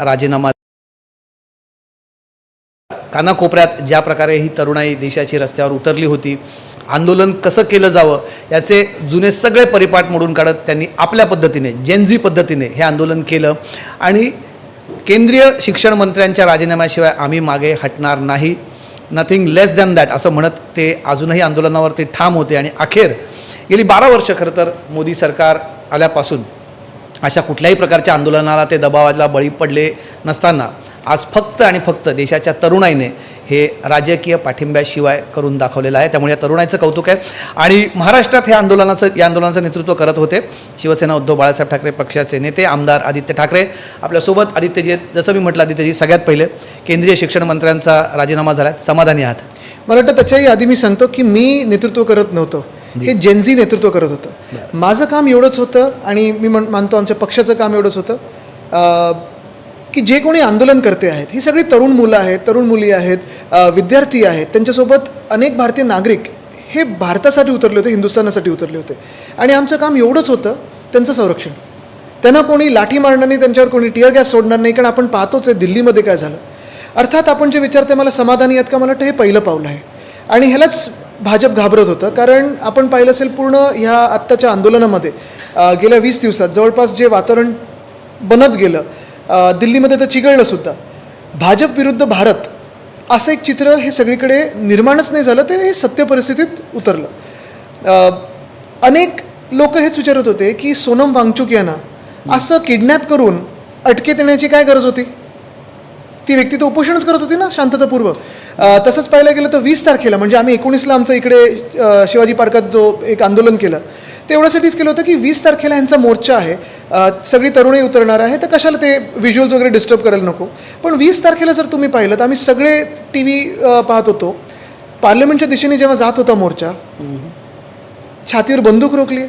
राजीनामा कानाकोपऱ्यात ज्या प्रकारे ही तरुणाई देशाची रस्त्यावर उतरली होती, आंदोलन कसं केलं जावं याचे जुने सगळे परिपाठ मोडून काढत त्यांनी आपल्या पद्धतीने जेनझी पद्धतीने हे आंदोलन केलं आणि केंद्रीय शिक्षण मंत्र्यांच्या राजीनाम्याशिवाय आम्ही मागे हटणार नाही, नथिंग लेस दॅन दॅट असं म्हणत ते अजूनही आंदोलनावरती ठाम होते. आणि अखेर गेली 12 वर्ष खरं तर मोदी सरकार आल्यापासून अशा कुठल्याही प्रकारच्या आंदोलनाला ते दबावाला बळी पडले नसताना आज फक्त आणि फक्त देशाच्या तरुणाईने हे राजकीय पाठिंब्याशिवाय करून दाखवलेलं आहे. त्यामुळे या तरुणाईचं कौतुक आहे. आणि महाराष्ट्रात या आंदोलनाचं नेतृत्व करत होते शिवसेना उद्धव बाळासाहेब ठाकरे पक्षाचे नेते आमदार आदित्य ठाकरे. आपल्यासोबत आदित्यजी, जसं मी म्हटलं आदित्यजी, सगळ्यात पहिले केंद्रीय शिक्षण मंत्र्यांचा राजीनामा झाला, समाधानी आहात? मला वाटतं त्याच्याही आधी मी सांगतो की मी नेतृत्व करत नव्हतो, हे जेनझी नेतृत्व करत होतं. माझं काम एवढंच होतं आणि मी मानतो आमच्या पक्षाचं काम एवढंच होतं की जे कोणी आंदोलन करते आहेत ही सगळी तरुण मुलं आहेत, तरुण मुली आहेत, विद्यार्थी आहेत, त्यांच्यासोबत अनेक भारतीय नागरिक हे भारतासाठी उतरले होते, हिंदुस्थानासाठी उतरले होते. आणि आमचं काम एवढंच होतं त्यांचं संरक्षण. त्यांना कोणी लाठी मारणार नाही, त्यांच्यावर कोणी टिअर गॅस सोडणार नाही, कारण आपण पाहतोच आहे दिल्लीमध्ये काय झालं. अर्थात आपण जे विचारते मला समाधानी आहेत का, मला वाटतं हे पहिलं पाऊल आहे. आणि ह्यालाच भाजप घाबरत होतं, कारण आपण पाहिलं असेल पूर्ण ह्या आत्ताच्या आंदोलनामध्ये गेल्या 20 दिवसात जवळपास जे वातावरण बनत गेलं, दिल्लीमध्ये तर चिघळलंसुद्धा, भाजप विरुद्ध भारत असं एक चित्र हे सगळीकडे निर्माणच नाही झालं, ते हे सत्य परिस्थितीत उतरलं. अनेक लोक हेच विचारत होते की सोनम वांगचुक यांना असं किडनॅप करून अटकेत येण्याची काय गरज होती? ती व्यक्ती तर उपोषणच करत होती ना शांततापूर्व. तसंच पाहायला गेलं तर 20 तारखेला म्हणजे आम्ही 19ला आमचं इकडे शिवाजी पार्कात जो एक आंदोलन केलं ते एवढ्यासाठीच केलं होतं की 20 तारखेला ह्यांचा मोर्चा आहे, सगळी तरुणी उतरणार आहे, तर कशाला ते व्हिज्युअल्स वगैरे डिस्टर्ब करायला नको. पण 20 तारखेला जर तुम्ही पाहिलं तर आम्ही सगळे TV पाहत होतो, पार्लमेंटच्या दिशेने जेव्हा जात होता मोर्चा, छातीवर बंदूक रोखली,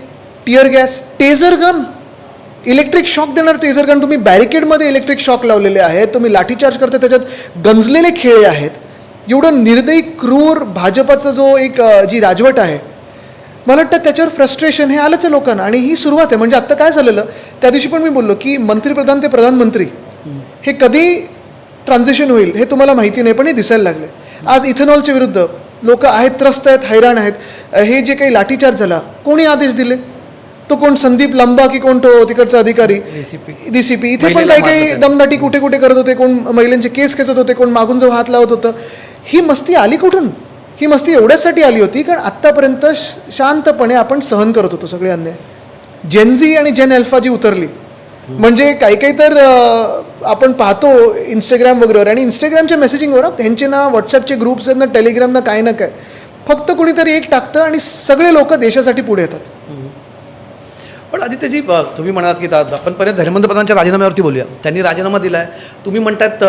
tear gas, taser gun, electric shock देणार टेझर गन, तुम्ही बॅरिकेडमध्ये इलेक्ट्रिक शॉक लावलेले आहेत, तुम्ही लाठीचार्ज करता, त्याच्यात गंजलेले खेळे आहेत. एवढं निर्दयी क्रूर भाजपाचा जो एक जी राजवट आहे, मला वाटतं त्याच्यावर फ्रस्ट्रेशन हे आलंच आहे लोकांना. आणि ही सुरुवात आहे. म्हणजे आत्ता काय झालेलं, त्या दिवशी पण मी बोललो की मंत्रिप्रधान ते प्रधानमंत्री हे कधी ट्रान्झिशन होईल हे तुम्हाला माहिती नाही, पण हे दिसायला लागले. आज इथेनॉलच्या विरुद्ध लोक आहेत, त्रस्त आहेत, हैराण आहेत. हे जे काही लाठीचार्ज झाला, कोणी आदेश दिले? तो कोण संदीप लांबा की कोण तो तिकडचा अधिकारी DCP. इथे पण काही काही दमदाटी कुठे कुठे करत होते, कोण महिलांचे केस खेचत होते, कोण मागून जो हात लावत होतं. ही मस्ती आली कुठून? ही मस्ती एवढ्यासाठी आली होती कारण आत्तापर्यंत शांतपणे आपण सहन करत होतो सगळे अन्याय. जेनझी आणि जेन अल्फा जी उतरली, म्हणजे काही काही तर आपण पाहतो इंस्टाग्राम वगैरे, आणि इंस्टाग्रामच्या मेसेजिंगवर त्यांचे ना व्हॉट्सअपचे ग्रुप्स आहेत ना, टेलिग्राम ना, काय ना काय, फक्त कुणीतरी एक टाकतं आणि सगळे लोक देशासाठी पुढे येतात. पण आदित्यजी, तुम्ही म्हणालात की आपण परत धर्मेंद्र प्रधानच्या राजीनाम्यावरती बोलूया. त्यांनी राजीनामा दिला आहे, तुम्ही म्हणतात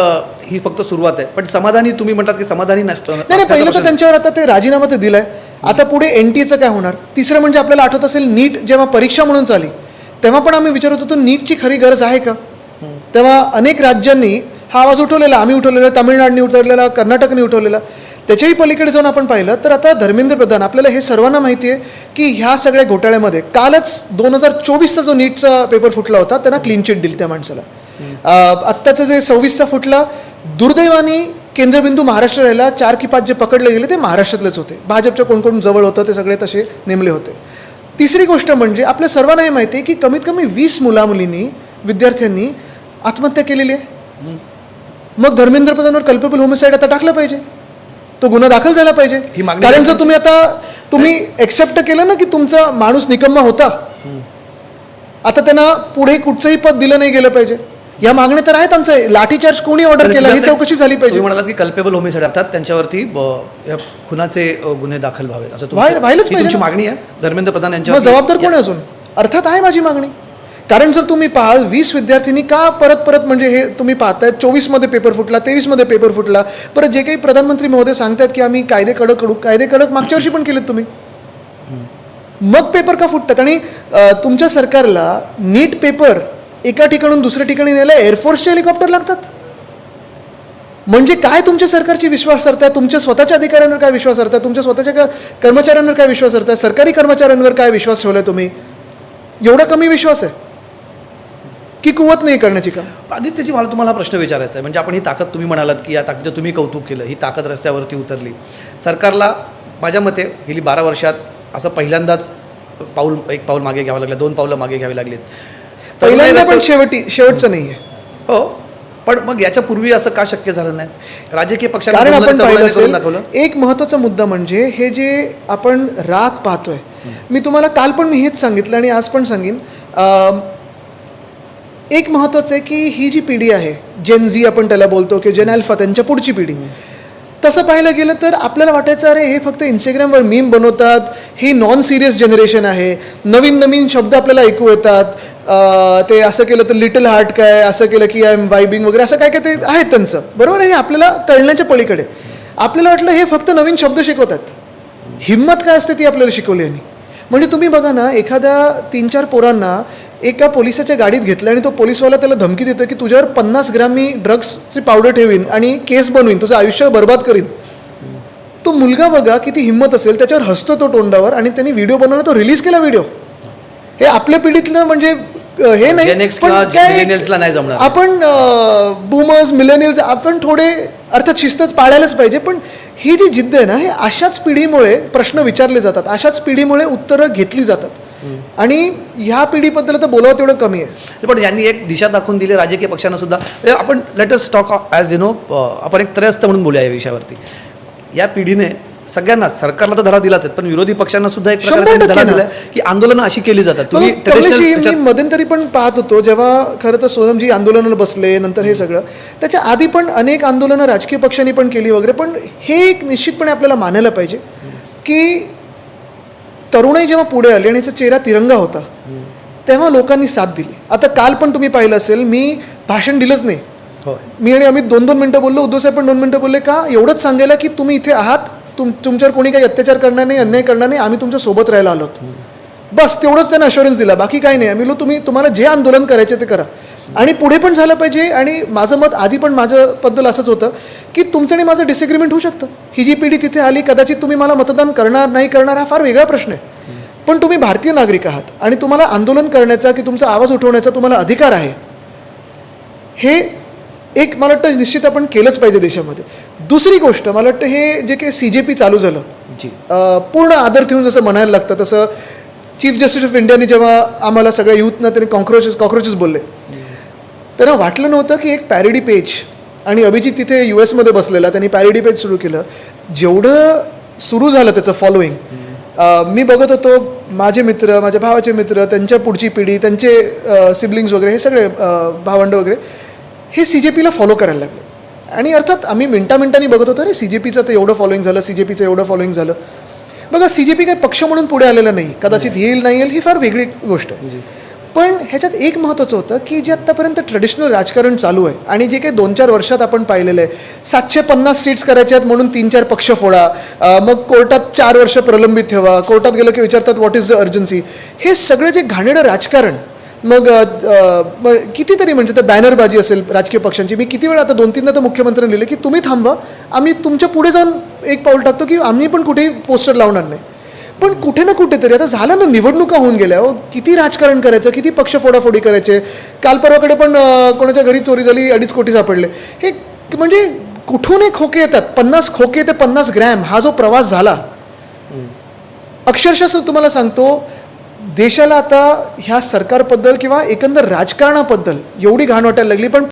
ही फक्त सुरुवात आहे, पण समाधानी तुम्ही म्हणतात की समाधानी नसतं. नाही, पहिलं तर त्यांच्यावर आता ते राजीनामा तर दिलाय, आता पुढे NTAचं काय होणार? तिसरं म्हणजे आपल्याला आठवत असेल नीट जेव्हा परीक्षा म्हणून चाली तेव्हा पण आम्ही विचारत होतो नीटची खरी गरज आहे का? तेव्हा अनेक राज्यांनी हा आवाज उठवलेला, आम्ही उठवलेला, तामिळनाडूने उठवलेला, कर्नाटकने उठवलेला. त्याच्याही पलीकडे जाऊन आपण पाहिलं तर आता धर्मेंद्र प्रधान, आपल्याला हे सर्वांना माहिती आहे की ह्या सगळ्या घोटाळ्यामध्ये कालच 2024चा जो नीटचा पेपर फुटला होता त्यांना क्लीन चिट दिली त्या माणसाला. आत्ताचं जे 26चा फुटला, दुर्दैवाने केंद्रबिंदू महाराष्ट्र राहिला. 4 की 5 जे पकडले गेले ते महाराष्ट्रातलेच होते, भाजपच्या कोण कोण जवळ होतं ते सगळे तसे नेमले होते. तिसरी गोष्ट म्हणजे आपल्या सर्वांना हे माहिती आहे की कमीत कमी 20 मुलामुलींनी, विद्यार्थ्यांनी आत्महत्या केलेली आहे. मग धर्मेंद्र प्रधानवर कल्पेबल होमिसाईड आता टाकलं पाहिजे, तो गुन्हा दाखल झाला पाहिजे. कारण जर तुम्ही एक्सेप्ट केलं ना की तुमचा माणूस निकम्मा होता, आता त्यांना पुढे कुठचंही पद दिलं नाही गेलं पाहिजे. या मागण्या तर आहेत आमचं. लाठीचार्ज कोणी ऑर्डर केला ही चौकशी झाली पाहिजे. म्हणाला की कल्पेबल होमिसाईड अर्थात त्यांच्यावरती खुनाचे गुन्हे दाखल व्हावेत असं व्हायलाच पाहिजे. तुमची मागणी आहे धर्मेंद्र प्रधान यांच्यावर? जबाबदार कोण आहे अजून? अर्थात आहे माझी मागणी. कारण जर तुम्ही पाहाल 20 विद्यार्थ्यांनी का परत म्हणजे हे तुम्ही पाहताय 24मध्ये पेपर फुटला, 23मध्ये पेपर फुटला. परत जे काही प्रधानमंत्री महोदय सांगतात की आम्ही कायदे कडक मागच्या वर्षी पण केलेत तुम्ही, मग पेपर का फुटतात? आणि तुमच्या सरकारला नीट पेपर एका ठिकाणून दुसऱ्या ठिकाणी न्यायला एअरफोर्सचे हेलिकॉप्टर लागतात. म्हणजे काय तुमच्या सरकारची विश्वासार्हता आहे? तुमच्या स्वतःच्या अधिकाऱ्यांवर काय विश्वासार्हता आहे? तुमच्या स्वतःच्या कर्मचाऱ्यांवर काय विश्वासार्हता आहे? सरकारी कर्मचाऱ्यांवर काय विश्वास ठेवलाय तुम्ही? एवढा कमी विश्वास आहे. की कुवत नाही करण्याची काम? आदित्यजी, मला तुम्हाला हा प्रश्न विचारायचा आहे. म्हणजे आपण ही ताकद तुम्ही म्हणालात की या ताकदीचं तुम्ही कौतुक केलं, ही ताकद रस्त्यावरती उतरली. सरकारला माझ्या मते गेली 12 वर्षात असं पहिल्यांदाच एक पाऊल मागे घ्यावं लागलं, 2 पावलं मागे घ्यावी लागलीत. पहिल्यांदा पण शेवटचं नाही आहे. हो, पण मग याच्या पूर्वी असं का शक्य झालं नाही? राजकीय पक्षांना कारण आपण तरुणांनी पाहिलं करून असेल, दाखवलं. एक महत्त्वाचा मुद्दा म्हणजे हे जे आपण राग पाहतोय, मी तुम्हाला काल पण मी हेच सांगितलं आणि आज पण सांगेन, एक महत्त्वाचं आहे की ही जी पिढी आहे, जेन झी आपण त्याला बोलतो किंवा जेन अल्फा, त्यांच्या पुढची पिढी, तसं पाहायला गेलं तर आपल्याला वाटायचं अरे हे फक्त इंस्टाग्रामवर मीम बनवतात, ही नॉन सिरियस जनरेशन आहे, नवीन नवीन शब्द आपल्याला ऐकू येतात, ते असं केलं तर लिटल हार्ट काय, असं केलं की आय एम वायबिंग वगैरे, असं काय काय ते आहे त्यांचं, बरोबर आहे. हे आपल्याला कळण्याच्या पलीकडे. आपल्याला वाटलं हे फक्त नवीन शब्द शिकवतात. हिंमत काय असते ती आपल्याला शिकवली यांनी. म्हणजे तुम्ही बघा ना, एखाद्या 3-4 पोरांना एका पोलिसाच्या गाडीत घेतलं आणि तो पोलिसवाला त्याला धमकी देतो की तुझ्यावर 50 ग्रॅम मी ड्रग्सची पावडर ठेवीन आणि केस बनवीन, तुझं आयुष्य बर्बाद करीन. तो मुलगा बघा किती हिंमत असेल, त्याच्यावर हसतो तो तोंडावर आणि त्यांनी व्हिडिओ बनवला, तो रिलीज केला व्हिडिओ. हे आपल्या पिढीतलं म्हणजे हे नाही, Gen X पण किंवा काय millennials ला नाही जमणार. आपण बूमर्स मिलेनियल्स आपण थोडे अर्थात शिस्त पाळायलाच पाहिजे, पण ही जी जिद्द आहे ना, हे अशाच पिढीमुळे प्रश्न विचारले जातात, अशाच पिढीमुळे उत्तरं घेतली जातात. आणि ह्या पिढीबद्दल तर बोलावं तेवढं कमी आहे. पण यांनी एक दिशा दाखवून दिली राजकीय पक्षांना सुद्धा. आपण let us talk as you know, आपण एक त्रयस्थ म्हणून बोलूया या विषयावरती. या पिढीने सगळ्यांना, सरकारला तर धडा दिलाच आहे, पण विरोधी पक्षांना सुद्धा एक प्रकारे 100% धडा ना. दिलाय की आंदोलनं अशी केली जातात. तुम्ही कमलेशजी, मी traditional- मध्यंतरी पण पाहत होतो जेव्हा खरं तर सोनमजी आंदोलनाला बसले, नंतर हे सगळं, त्याच्या आधी पण अनेक आंदोलनं राजकीय पक्षांनी पण केली वगैरे. पण हे एक निश्चितपणे आपल्याला मानायला पाहिजे की तरुणाई जेव्हा पुढे आली आणि याचा चेहरा तिरंगा होता, तेव्हा लोकांनी साथ दिली. आता काल पण तुम्ही पाहिलं असेल, मी भाषण दिलंच नाही. होय. मी आणि आम्ही 2-2 मिनटं बोललो, उद्धव साहेब पण 2 मिनटं बोलले. का? एवढंच सांगायला की तुम्ही इथे आहात, तुमच्यावर कोणी काही अत्याचार करणार नाही, अन्याय करणार नाही, आम्ही तुमच्या सोबत राहायला आलोत. बस तेवढंच त्यांना अश्युरन्स दिला, बाकी काही नाही. आम्ही तुम्हाला जे आंदोलन करायचे ते करा आणि पुढे पण झालं पाहिजे. आणि माझं मत आधी पण माझ्याबद्दल असंच होतं की तुमचं आणि माझं डिसएग्रीमेंट होऊ शकतं. ही जी पिढी तिथे आली, कदाचित तुम्ही मला मतदान करणार नाही करणार हा फार वेगळा प्रश्न आहे, पण तुम्ही भारतीय नागरिक आहात आणि तुम्हाला आंदोलन करण्याचा की तुमचा आवाज उठवण्याचा तुम्हाला अधिकार आहे. हे एक मला वाटतं निश्चित आपण केलंच पाहिजे देशामध्ये. दुसरी गोष्ट, मला वाटतं हे जे काही CJP चालू झालं, जी पूर्ण आदर ठेवून जसं म्हणायला लागतं, तसं चीफ जस्टिस ऑफ इंडियाने जेव्हा आम्हाला सगळ्या यूथना त्यांनी कॉक्रोचेस बोलले, त्यांना वाटलं नव्हतं की एक पॅरोडी पेज, आणि अभिजित तिथे US मध्ये बसलेला, त्यांनी पॅरोडी पेज सुरू केलं. जेवढं सुरू झालं त्याचं फॉलोईंग, मी बघत होतो, माझे मित्र, माझ्या भावाचे मित्र, त्यांच्या पुढची पिढी, त्यांचे सिबलिंग्स वगैरे, हे सगळे भावंड वगैरे हे CJPला फॉलो करायला लागले. आणि अर्थात आम्ही मिनिटांनी बघत होतो, अरे CJPचं तर एवढं फॉलोईंग झालं, CJPचं एवढं फॉलोईंग झालं. बघा, CJP काही पक्ष म्हणून पुढे आलेला नाही, कदाचित येईल नाही येईल ही फार वेगळी गोष्ट आहे. पण ह्याच्यात एक महत्त्वाचं होतं की जे आत्तापर्यंत ट्रेडिशनल राजकारण चालू आहे आणि जे काही 2-4 वर्षात आपण पाहिलेलं आहे, 750 सीट्स करायचे आहेत म्हणून 3-4 पक्ष फोडा, मग कोर्टात 4 वर्ष प्रलंबित ठेवा, कोर्टात गेलं की विचारतात व्हॉट इज द अर्जन्सी, हे सगळे जे घाणेरडं राजकारण, मग कितीतरी म्हणजे तर बॅनरबाजी असेल राजकीय पक्षांची. मी किती वेळा आता 2-3दा तर मुख्यमंत्र्यांनी लिहिले की तुम्ही थांबा, आम्ही तुमच्या पुढे जाऊन एक पाऊल टाकतो की आम्ही पण कुठेही पोस्टर लावणार नाही. पण कुठे ना कुठेतरी आता झालं ना, निवडणुका होऊन गेल्या, हो, किती राजकारण करायचं, किती पक्ष फोडाफोडी करायचे. काल परवाकडे पण कोणाच्या घरी चोरी झाली, 2.5 कोटी सापडले. हे म्हणजे कुठूनही खोके येतात, 50 खोके ते 50 ग्रॅम, हा जो प्रवास झाला, अक्षरशः तुम्हाला सांगतो, देशाला आता ह्या सरकारबद्दल किंवा एकंदर राजकारणाबद्दल एवढी घाण वाटायला लागली. पण